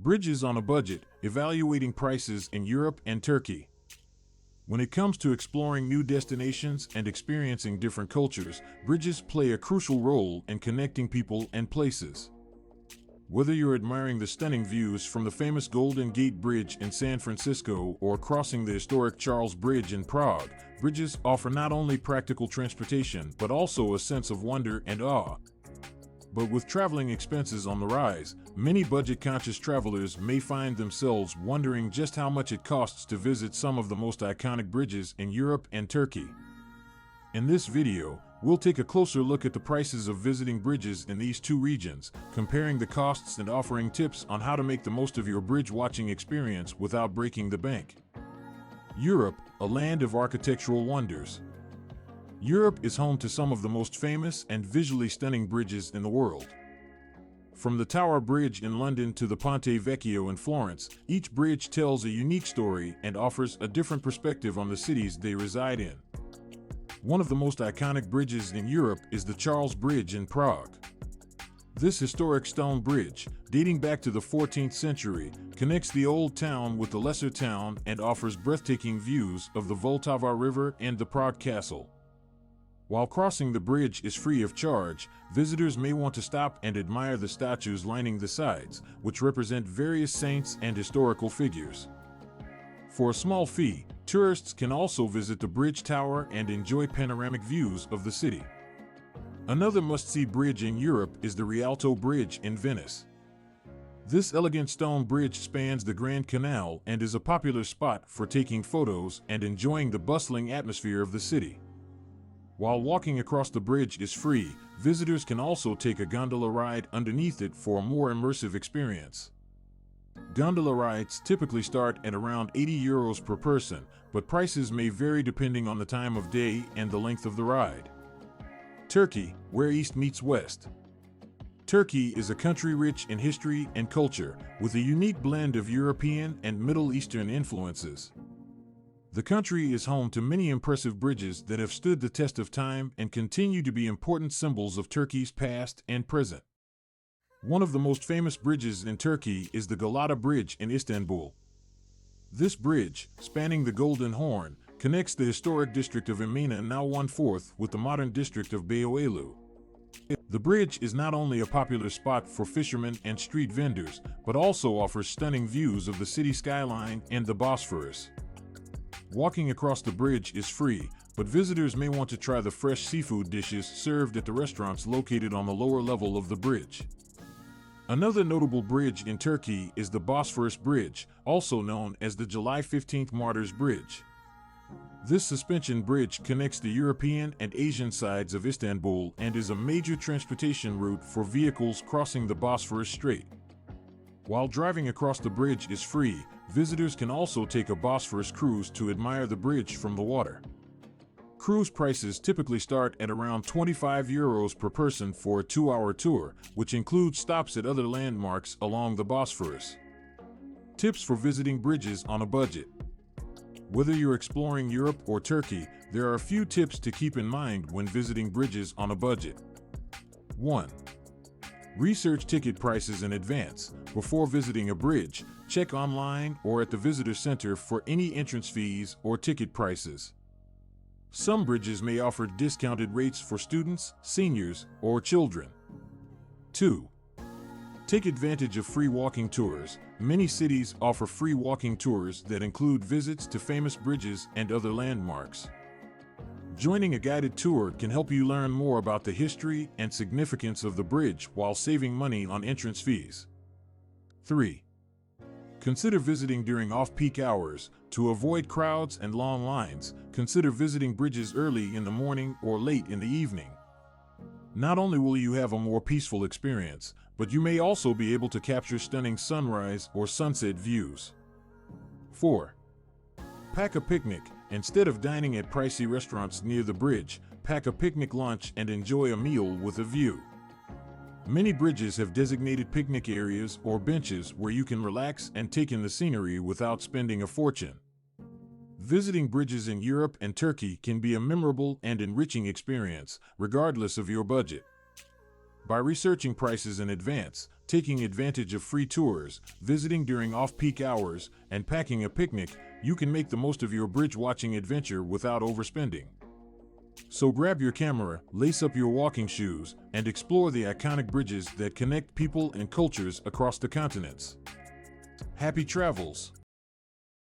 Bridges on a budget, evaluating prices in Europe and Turkey. When it comes to exploring new destinations and experiencing different cultures, bridges play a crucial role in connecting people and places. Whether you're admiring the stunning views from the famous Golden Gate Bridge in San Francisco or crossing the historic Charles Bridge in Prague, bridges offer not only practical transportation but also a sense of wonder and awe. But with traveling expenses on the rise, many budget-conscious travelers may find themselves wondering just how much it costs to visit some of the most iconic bridges in Europe and Turkey. In this video, we'll take a closer look at the prices of visiting bridges in these two regions, comparing the costs and offering tips on how to make the most of your bridge-watching experience without breaking the bank. Europe, a land of architectural wonders. Europe is home to some of the most famous and visually stunning bridges in the world. From the Tower Bridge in London to the Ponte Vecchio in Florence, each bridge tells a unique story and offers a different perspective on the cities they reside in. One of the most iconic bridges in Europe is the Charles Bridge in Prague. This historic stone bridge, dating back to the 14th century, connects the Old Town with the Lesser Town and offers breathtaking views of the Vltava River and the Prague Castle. While crossing the bridge is free of charge, visitors may want to stop and admire the statues lining the sides, which represent various saints and historical figures. For a small fee, tourists can also visit the bridge tower and enjoy panoramic views of the city. Another must-see bridge in Europe is the Rialto Bridge in Venice. This elegant stone bridge spans the Grand Canal and is a popular spot for taking photos and enjoying the bustling atmosphere of the city. While walking across the bridge is free, visitors can also take a gondola ride underneath it for a more immersive experience. Gondola rides typically start at around €80 per person, but prices may vary depending on the time of day and the length of the ride. Turkey, where East meets West. Turkey is a country rich in history and culture, with a unique blend of European and Middle Eastern influences. The country is home to many impressive bridges that have stood the test of time and continue to be important symbols of Turkey's past and present. One of the most famous bridges in Turkey is the Galata Bridge in Istanbul. This bridge, spanning the Golden Horn, connects the historic district of Emina, now 1/4, with the modern district of Beyoğlu. The bridge is not only a popular spot for fishermen and street vendors, but also offers stunning views of the city skyline and the Bosphorus. Walking across the bridge is free, but visitors may want to try the fresh seafood dishes served at the restaurants located on the lower level of the bridge. Another notable bridge in Turkey is the Bosphorus Bridge, also known as the July 15th Martyrs Bridge. This suspension bridge connects the European and Asian sides of Istanbul and is a major transportation route for vehicles crossing the Bosphorus Strait. While driving across the bridge is free, visitors can also take a Bosphorus cruise to admire the bridge from the water. Cruise prices typically start at around €25 per person for a 2-hour tour, which includes stops at other landmarks along the Bosphorus. Tips for visiting bridges on a budget. Whether you're exploring Europe or Turkey, there are a few tips to keep in mind when visiting bridges on a budget. 1. Research ticket prices in advance. Before visiting a bridge, check online or at the visitor center for any entrance fees or ticket prices. Some bridges may offer discounted rates for students, seniors, or children. 2. Take advantage of free walking tours. Many cities offer free walking tours that include visits to famous bridges and other landmarks. Joining a guided tour can help you learn more about the history and significance of the bridge while saving money on entrance fees. 3. Consider visiting during off-peak hours. To avoid crowds and long lines, consider visiting bridges early in the morning or late in the evening. Not only will you have a more peaceful experience, but you may also be able to capture stunning sunrise or sunset views. 4. Pack a picnic. Instead of dining at pricey restaurants near the bridge, pack a picnic lunch and enjoy a meal with a view. Many bridges have designated picnic areas or benches where you can relax and take in the scenery without spending a fortune. Visiting bridges in Europe and Turkey can be a memorable and enriching experience, regardless of your budget. By researching prices in advance, taking advantage of free tours, visiting during off-peak hours, and packing a picnic, you can make the most of your bridge-watching adventure without overspending. So grab your camera, lace up your walking shoes, and explore the iconic bridges that connect people and cultures across the continents. Happy travels!